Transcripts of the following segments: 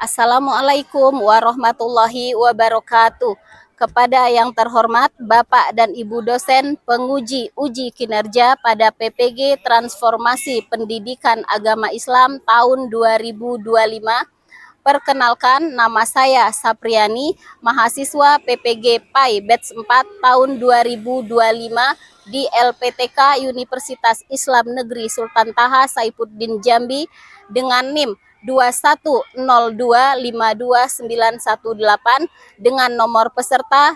Assalamualaikum warahmatullahi wabarakatuh. Kepada yang terhormat Bapak dan Ibu dosen penguji uji kinerja pada PPG Transformasi Pendidikan Agama Islam tahun 2025. Perkenalkan, nama saya Sapriani, mahasiswa PPG PAI Batch 4 tahun 2025 di LPTK Universitas Islam Negeri Sultan Taha Saifuddin Jambi dengan NIM 210252918 dengan nomor peserta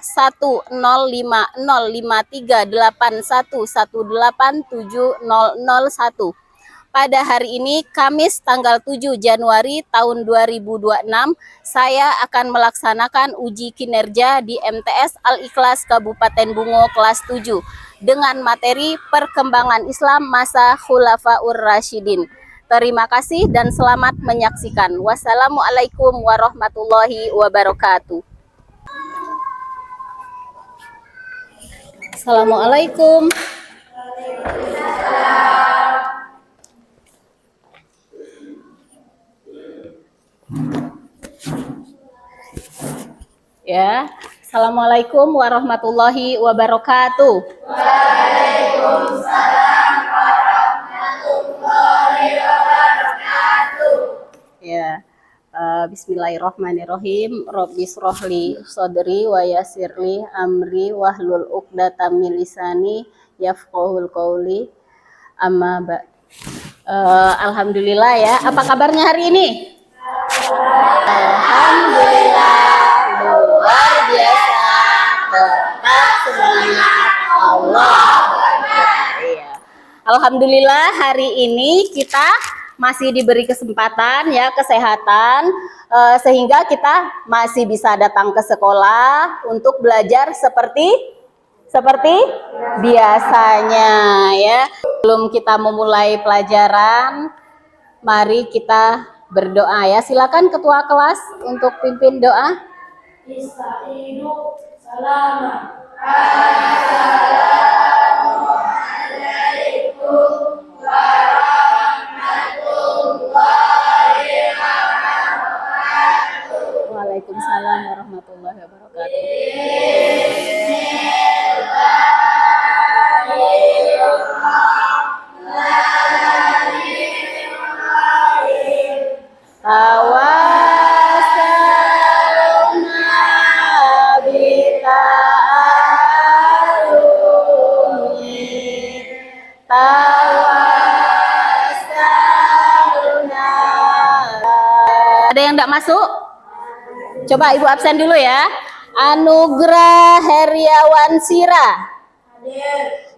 105053811870001. Pada hari ini, Kamis tanggal 7 Januari tahun 2026, saya akan melaksanakan uji kinerja di MTS Al-Ikhlas Kabupaten Bungo kelas 7 dengan materi perkembangan Islam masa Khulafaur Rasyidin. Terima kasih dan selamat menyaksikan. Wassalamualaikum warahmatullahi wabarakatuh. Assalamualaikum. Ya, Assalamualaikum warahmatullahi wabarakatuh. Waalaikumsalam warahmatullahi wabarakatuh. Ya, Bismillahirrahmanirrahim. Rabbi shrahli sadri wa yassirli amri wahlul 'uqdatam min lisani yafqahul qawli. Amma ba. Alhamdulillah ya. Apa kabarnya hari ini? Alhamdulillah. Luar biasa, tetap semangat, Allah. Iya. Alhamdulillah hari ini kita masih diberi kesempatan ya, kesehatan, sehingga kita masih bisa datang ke sekolah untuk belajar seperti biasanya ya. Sebelum kita memulai pelajaran, mari kita berdoa ya. Silakan ketua kelas untuk pimpin doa. Istainu salama. Assalamualaikum warahmatullahi wabarakatuh. Waalaikumsalam warahmatullahi wabarakatuh. Ada yang tidak masuk? Coba Ibu absen dulu ya. Anugrah Heriawan Sira.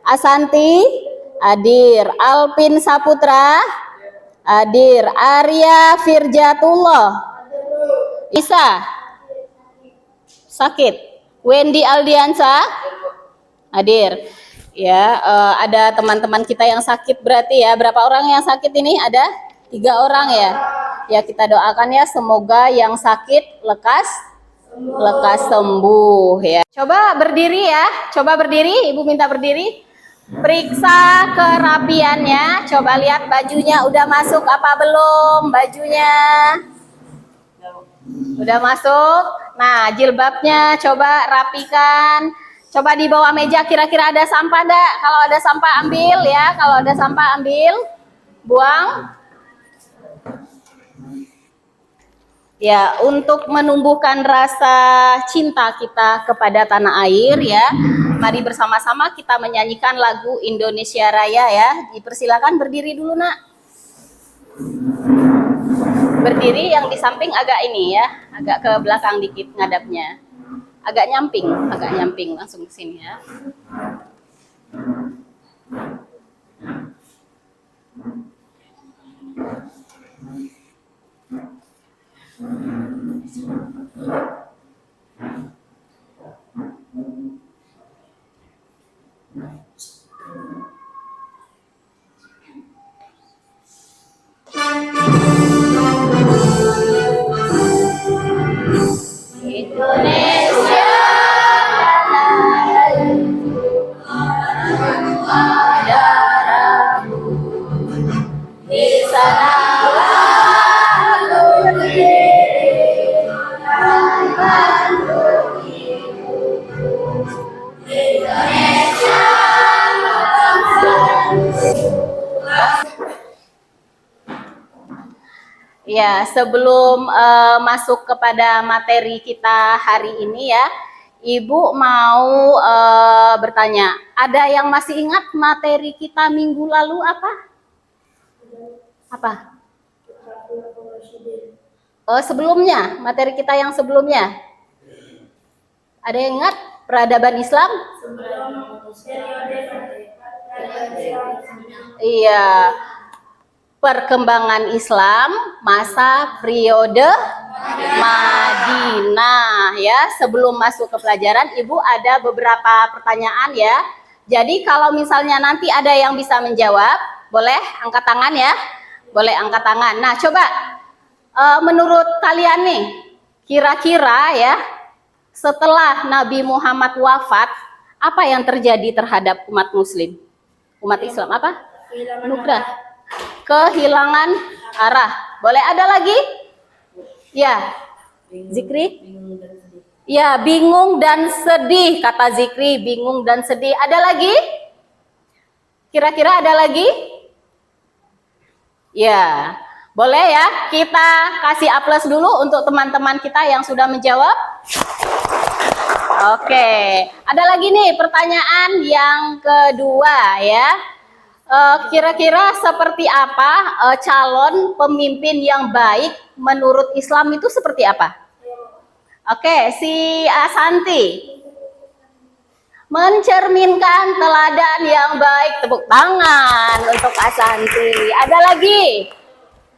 Asanti hadir. Alpin Saputra hadir. Arya Firjatullah. Isa sakit. Wendy Aldiansa hadir. Ya, ada teman-teman kita yang sakit berarti ya. Berapa orang yang sakit ini? Ada 3 orang ya. Ya, kita doakan ya, semoga yang sakit lekas sembuh ya. Coba berdiri ya. Coba berdiri, Ibu minta berdiri. Periksa kerapiannya. Coba lihat bajunya udah masuk apa belum bajunya. Udah masuk. Nah, jilbabnya coba rapikan. Coba di bawah meja kira-kira ada sampah enggak? Kalau ada sampah ambil ya. Kalau ada sampah ambil. Buang. Ya, untuk menumbuhkan rasa cinta kita kepada tanah air ya, mari bersama-sama kita menyanyikan lagu Indonesia Raya ya. Dipersilakan berdiri dulu nak. Berdiri, yang di samping agak ini ya, agak ke belakang dikit ngadapnya. Agak nyamping langsung ke sini ya. Indonesia di sana berdiri Ya, sebelum masuk kepada materi kita hari ini ya, Ibu mau bertanya, ada yang masih ingat materi kita minggu lalu apa? Apa? Sebelumnya, materi kita yang sebelumnya. Ada yang ingat peradaban Islam? Iya. Perkembangan Islam masa periode Madinah ya. Sebelum masuk ke pelajaran, Ibu ada beberapa pertanyaan ya. Jadi kalau misalnya nanti ada yang bisa menjawab, boleh angkat tangan ya. Boleh angkat tangan. Nah, coba menurut kalian nih, kira-kira ya, setelah Nabi Muhammad wafat, apa yang terjadi terhadap umat muslim? Umat Islam apa? Nugrah. Kehilangan arah. Boleh ada lagi? Ya. Zikri? Ya, bingung dan sedih, kata Zikri, bingung dan sedih. Ada lagi? Kira-kira ada lagi? Ya. Boleh ya, kita kasih A+ dulu untuk teman-teman kita yang sudah menjawab. Oke, ada lagi nih pertanyaan yang kedua ya. Kira-kira seperti apa calon pemimpin yang baik menurut Islam itu seperti apa? Oke, si Asanti. Mencerminkan teladan yang baik. Tepuk tangan untuk Asanti. Ada lagi?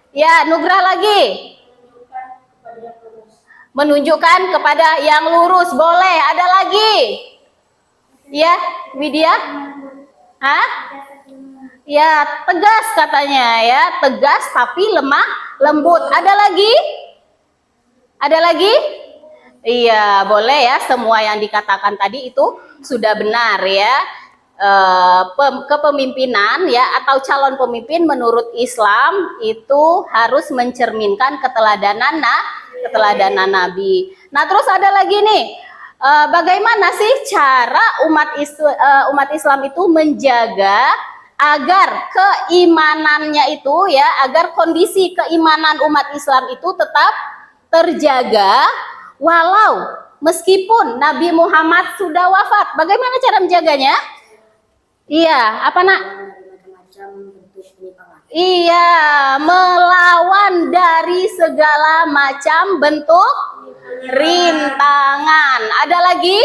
Ya, Nugrah lagi. Menunjukkan kepada yang lurus. Boleh, ada lagi? Ya, Widya? Hah? Ya, tegas katanya ya, tegas tapi lemah lembut. Ada lagi? Ada lagi? Iya, boleh ya, semua yang dikatakan tadi itu sudah benar ya. Kepemimpinan ya atau calon pemimpin menurut Islam itu harus mencerminkan keteladanan Nabi. Nah, terus ada lagi nih, bagaimana sih cara umat Islam itu menjaga agar keimanannya itu ya, agar kondisi keimanan umat Islam itu tetap terjaga walau meskipun Nabi Muhammad sudah wafat. Bagaimana cara menjaganya? Iya, apa nak? Iya, melawan dari segala macam bentuk rintangan. Ada lagi?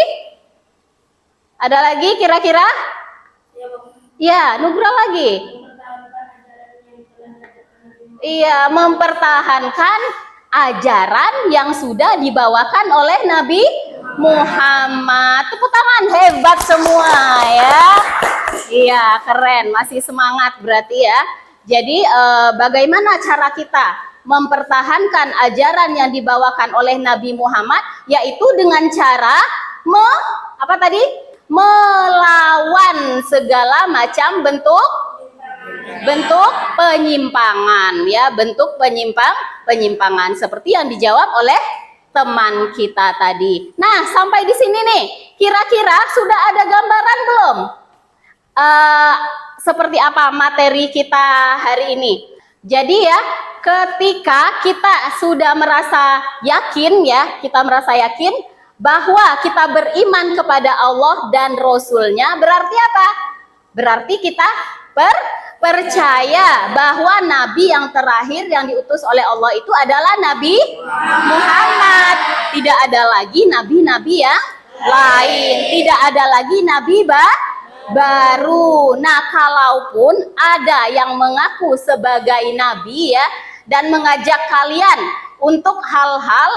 Ada lagi kira-kira? Ya, Nugrah lagi. Iya, mempertahankan ajaran yang sudah dibawakan oleh Nabi Muhammad. Tepuk tangan, hebat semua ya. Iya, keren, masih semangat berarti ya. Jadi bagaimana cara kita mempertahankan ajaran yang dibawakan oleh Nabi Muhammad, yaitu dengan cara melawan segala macam bentuk penyimpangan ya, bentuk penyimpangan seperti yang dijawab oleh teman kita tadi. Nah, sampai di sini nih, kira-kira sudah ada gambaran belum? Seperti apa materi kita hari ini? Jadi ya, ketika kita sudah merasa yakin ya, bahwa kita beriman kepada Allah dan Rasul-Nya, berarti apa? Berarti kita percaya bahwa Nabi yang terakhir yang diutus oleh Allah itu adalah Nabi Muhammad. Tidak ada lagi nabi-nabi yang lain. Tidak ada lagi nabi baru. Nah, kalaupun ada yang mengaku sebagai nabi ya dan mengajak kalian untuk hal-hal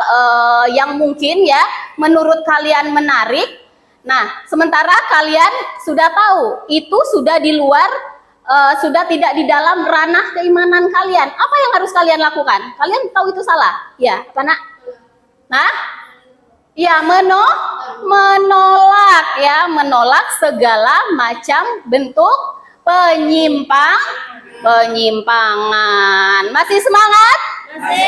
yang mungkin ya menurut kalian menarik. Nah, sementara kalian sudah tahu itu sudah di luar, sudah tidak di dalam ranah keimanan kalian. Apa yang harus kalian lakukan? Kalian tahu itu salah? Ya, apa nak? Nah, ya menolak ya, menolak segala macam bentuk penyimpangan. Masih semangat?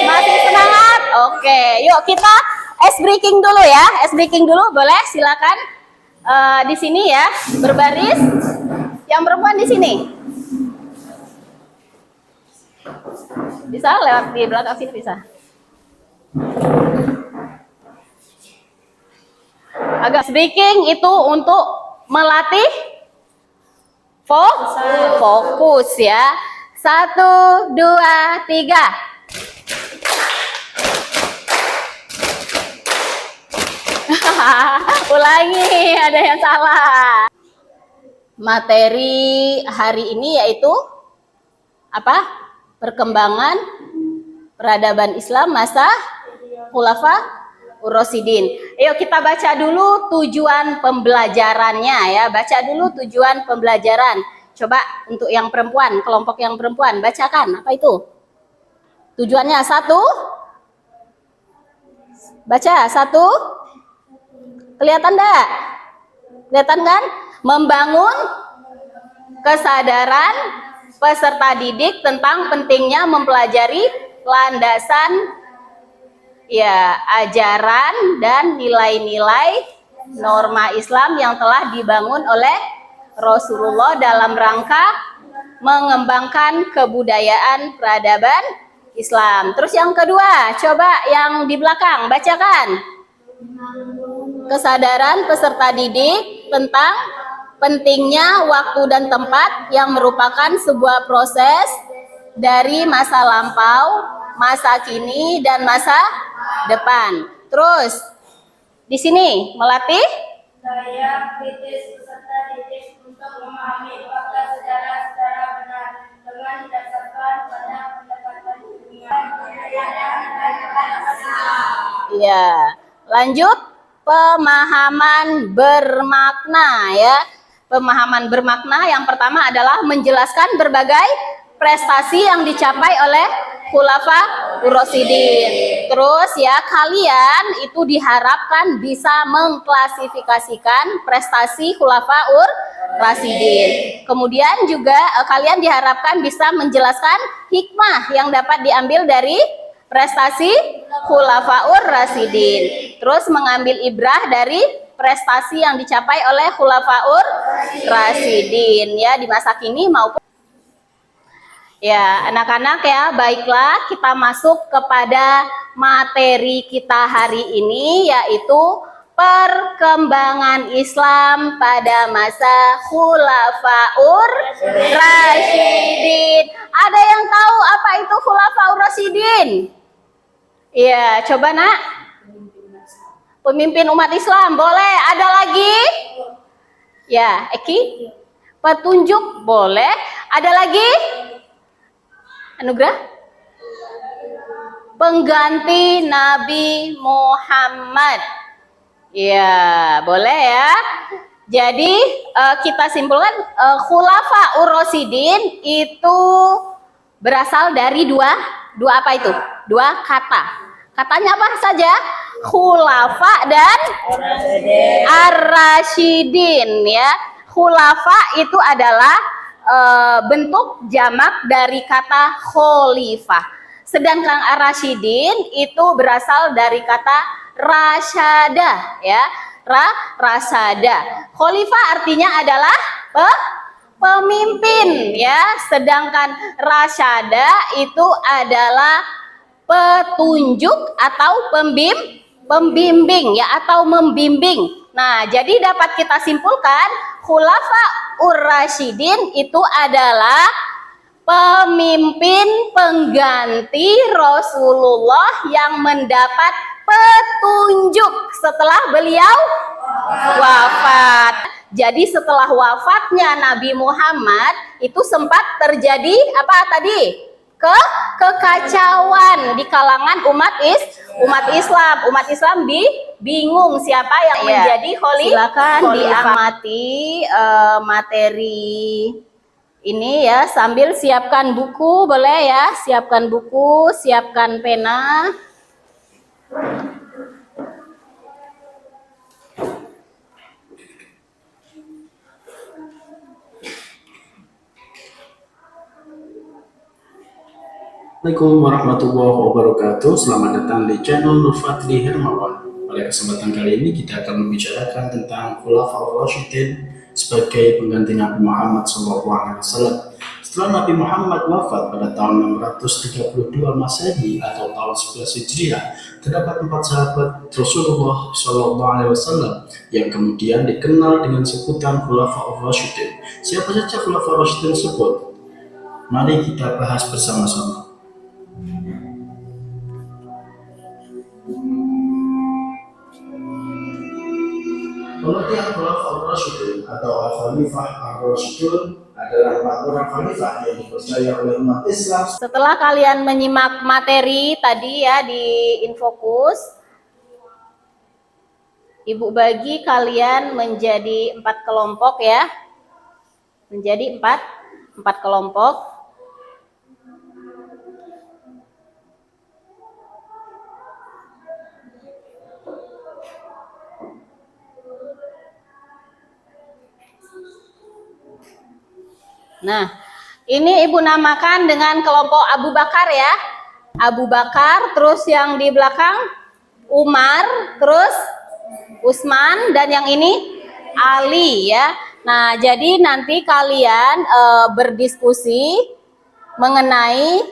Masih semangat? Oke, yuk kita ice breaking dulu ya. Ice breaking dulu, boleh? Silakan di sini ya, berbaris. Yang perempuan di sini. Bisa lewat di belakang sini bisa. Agak speaking itu untuk melatih fokus ya. 1, 2, 3. Ulangi, ada yang salah. Materi hari ini yaitu apa? Perkembangan peradaban Islam masa Khulafa Ur-Rasyidin. Ayo kita baca dulu tujuan pembelajarannya ya. Baca dulu tujuan pembelajaran. Coba untuk yang perempuan, kelompok yang perempuan, bacakan. Apa itu? Tujuannya 1. Baca 1. Kelihatan enggak? Kelihatan kan? Membangun kesadaran peserta didik tentang pentingnya mempelajari landasan ya ajaran dan nilai-nilai norma Islam yang telah dibangun oleh Rasulullah dalam rangka mengembangkan kebudayaan peradaban Islam. Terus yang kedua, coba yang di belakang bacakan. Kesadaran peserta didik tentang pentingnya waktu dan tempat yang merupakan sebuah proses dari masa lampau, masa kini, dan masa depan. Terus di sini melatih daya kritis peserta didik untuk memahami fakta sejarah secara benar dengan didasarkan pada pendekatan ilmiah dan ya. Lanjut, pemahaman bermakna ya. Pemahaman bermakna yang pertama adalah menjelaskan berbagai prestasi yang dicapai oleh Khulafa Ur-Rasyidin. Terus ya, kalian itu diharapkan bisa mengklasifikasikan prestasi Khulafa Ur-Rasyidin. Kemudian juga kalian diharapkan bisa menjelaskan hikmah yang dapat diambil dari prestasi Khulafa Ur-Rasyidin. Terus mengambil ibrah dari prestasi yang dicapai oleh Khulafa Ur-Rasyidin ya di masa kini maupun ya, anak-anak ya, baiklah kita masuk kepada materi kita hari ini yaitu perkembangan Islam pada masa Khulafaur Rasyidin. Ada yang tahu apa itu Khulafaur Rasyidin? Iya, coba nak. Pemimpin umat Islam, boleh. Ada lagi? Ya, Eki? Petunjuk, boleh. Ada lagi? Anugerah? Pengganti Nabi Muhammad. Ya, boleh ya. Jadi kita simpulkan Khulafa Ur-Rasyidin itu berasal dari dua apa itu? Dua kata. Katanya apa saja? Khulafa dan Ar-Rasyidin ya. Khulafa itu adalah bentuk jamak dari kata khalifah. Sedangkan Ar-Rasyidin itu berasal dari kata rasyada ya. Rasada. Khalifah artinya adalah pemimpin ya. Sedangkan rasyada itu adalah petunjuk atau pembimbing ya atau membimbing. Nah, jadi dapat kita simpulkan Khulafa Ur-Rasyidin itu adalah pemimpin pengganti Rasulullah yang mendapat petunjuk setelah beliau wafat. Jadi setelah wafatnya Nabi Muhammad itu sempat terjadi apa tadi? Kekacauan di kalangan umat Islam. Umat Islam bingung siapa yang menjadi khalifah. Silakan diamati materi ini ya sambil siapkan buku, boleh ya, siapkan buku, siapkan pena. Assalamualaikum warahmatullahi wabarakatuh. Selamat datang di channel Nur Fadli Hermawan. Pada kesempatan kali ini kita akan membicarakan tentang Khulafaur Rasyidin sebagai pengganti Nabi Muhammad SAW. Setelah Setelah Nabi Muhammad wafat pada tahun 632 Masehi atau tahun 11 Hijriah, terdapat 4 sahabat Rasulullah SAW yang kemudian dikenal dengan sebutan Khulafaur Rasyidin. Siapa saja Khulafaur Rasyidin tersebut? Mari kita bahas bersama-sama. Pengertian Khulafaur Rasyidin atau Al-Khalifah Ar-Rasyidun adalah 4 orang khalifah yang dipercaya oleh umat Islam. Setelah kalian menyimak materi tadi ya di Infokus, Ibu bagi kalian menjadi 4 kelompok ya. Menjadi 4 kelompok. Nah, ini Ibu namakan dengan kelompok Abu Bakar ya. Abu Bakar, terus yang di belakang Umar, terus Utsman, dan yang ini Ali ya. Nah, jadi nanti kalian berdiskusi mengenai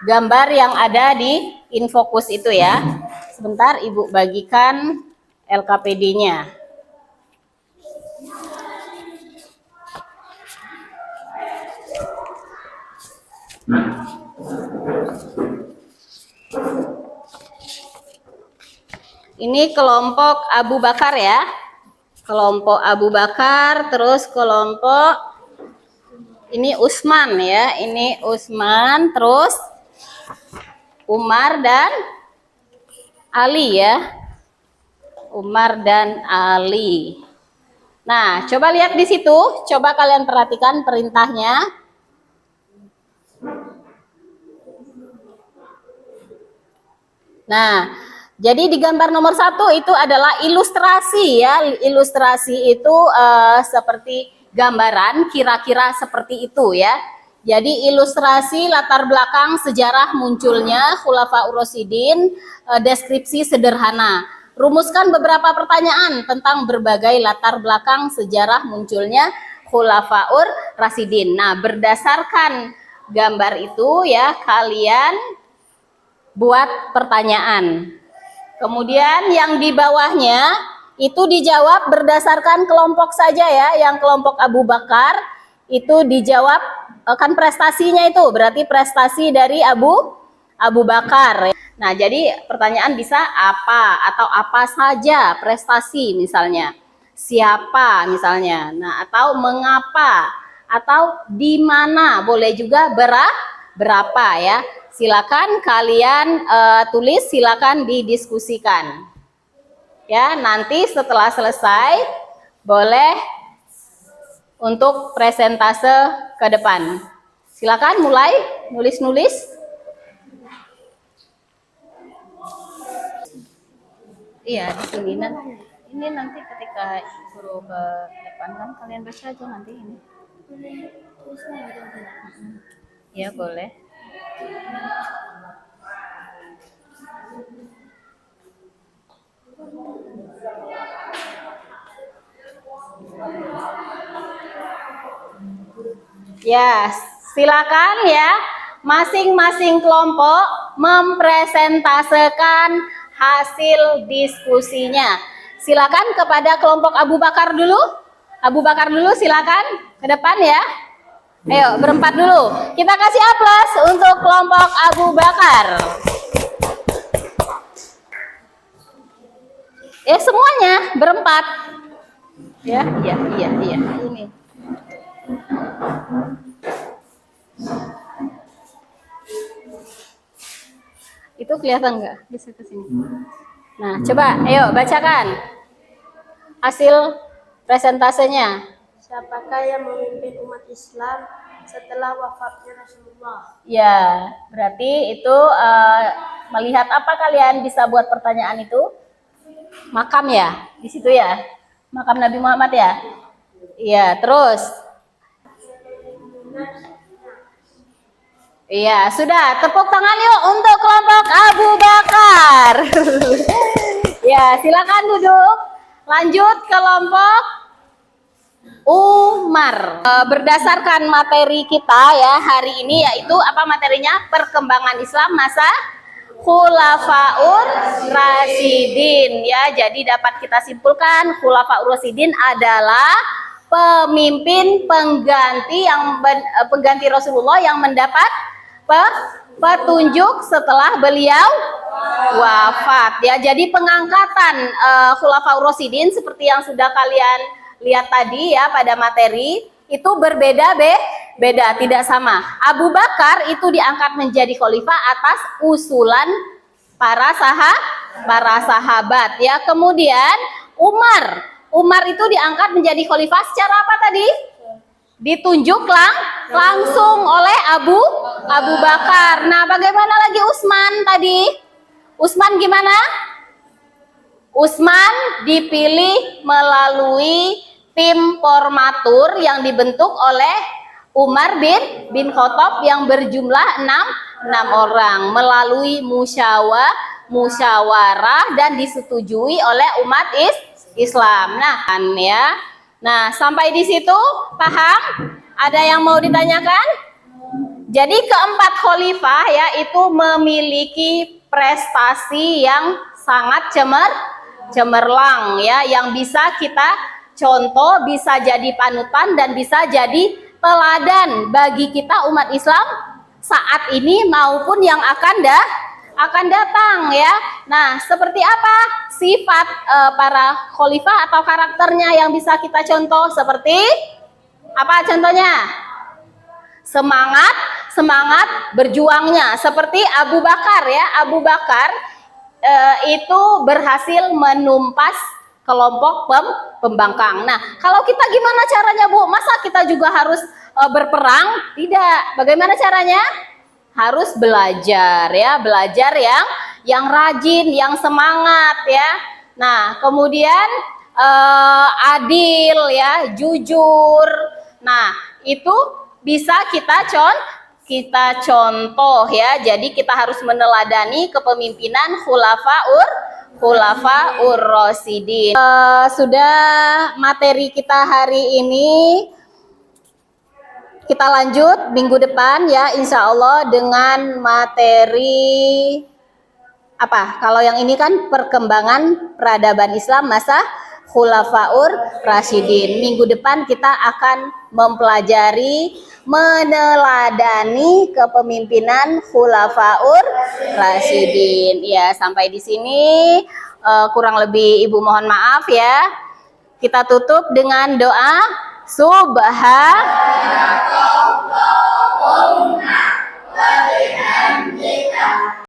gambar yang ada di Infokus itu ya. Sebentar Ibu bagikan LKPD-nya. Ini kelompok Abu Bakar ya. Kelompok Abu Bakar, terus kelompok ini Utsman ya. Ini Utsman, terus Umar dan Ali ya. Umar dan Ali. Nah, coba lihat di situ, coba kalian perhatikan perintahnya. Nah, jadi di gambar nomor 1 itu adalah ilustrasi ya. Ilustrasi itu seperti gambaran kira-kira seperti itu ya. Jadi ilustrasi latar belakang sejarah munculnya Khulafaur Rasyidin, deskripsi sederhana. Rumuskan beberapa pertanyaan tentang berbagai latar belakang sejarah munculnya Khulafaur Rasyidin. Nah, berdasarkan gambar itu ya kalian buat pertanyaan. Kemudian yang di bawahnya itu dijawab berdasarkan kelompok saja ya. Yang kelompok Abu Bakar itu dijawab kan prestasinya itu berarti prestasi dari Abu Bakar. Nah, jadi pertanyaan bisa apa atau apa saja prestasi misalnya. Siapa misalnya. Nah, atau mengapa atau di mana, boleh juga berapa ya. Silakan kalian tulis, silakan didiskusikan. Ya, nanti setelah selesai boleh untuk presentase ke depan. Silakan mulai nulis-nulis. Iya, di sini nanti. Ini nanti ketika suruh ke depan kan kalian baca aja nanti ini. Ya, boleh. Ya, silakan ya. Masing-masing kelompok mempresentasekan hasil diskusinya. Silakan kepada kelompok Abu Bakar dulu. Abu Bakar dulu silakan ke depan ya. Ayo berempat dulu. Kita kasih aplaus untuk kelompok Abu Bakar. Semuanya berempat. Ya, iya. Ini. Itu kelihatan nggak? Bisa ke sini. Nah, coba, ayo bacakan hasil presentasenya. Siapakah yang memimpin umat Islam setelah wafatnya Rasulullah? Ya, berarti itu melihat apa kalian bisa buat pertanyaan itu? Makam ya, di situ ya, makam Nabi Muhammad ya. Iya, terus. Iya, sudah. Tepuk tangan yuk untuk kelompok Abu Bakar. Ya, silakan duduk. Lanjut kelompok Umar. Berdasarkan materi kita ya hari ini, yaitu apa materinya? Perkembangan Islam masa Khulafaur Rasyidin ya. Jadi dapat kita simpulkan Khulafaur Rasyidin adalah pemimpin pengganti Rasulullah yang mendapat petunjuk setelah beliau wafat ya. Jadi pengangkatan Khulafaur Rasyidin seperti yang sudah kalian lihat tadi ya pada materi itu beda, tidak sama. Abu Bakar itu diangkat menjadi khalifah atas usulan para sahabat ya. Kemudian Umar itu diangkat menjadi khalifah secara apa tadi? Ditunjuk langsung oleh Abu Bakar. Nah, bagaimana lagi Utsman tadi? Utsman gimana? Utsman dipilih melalui tim formatur yang dibentuk oleh Umar bin Khattab yang berjumlah 6 orang melalui musyawarah dan disetujui oleh umat Islam. Nah, sampai di situ paham? Ada yang mau ditanyakan? Jadi keempat khalifah ya itu memiliki prestasi yang sangat cemerlang ya, yang bisa kita contoh, bisa jadi panutan dan bisa jadi teladan bagi kita umat Islam saat ini maupun yang akan datang ya. Nah, seperti apa sifat para khalifah atau karakternya yang bisa kita contoh? Seperti apa contohnya? Semangat berjuangnya seperti Abu Bakar ya. Abu Bakar itu berhasil menumpas kelompok pembangkang. Nah, kalau kita gimana caranya, Bu? Masa kita juga harus berperang? Tidak. Bagaimana caranya? Harus belajar ya, belajar yang rajin, yang semangat ya. Nah, kemudian adil ya, jujur. Nah, itu bisa kita contoh ya. Jadi kita harus meneladani kepemimpinan Khulafaur Rasyidin. Sudah materi kita hari ini, kita lanjut minggu depan ya insya Allah dengan materi apa? Kalau yang ini kan perkembangan peradaban Islam masa Khulafaur Rasyidin. Minggu depan kita akan mempelajari meneladani kepemimpinan Khulafaur Rasyidin. Ya, sampai di sini kurang lebih Ibu mohon maaf ya. Kita tutup dengan doa Subhanallah.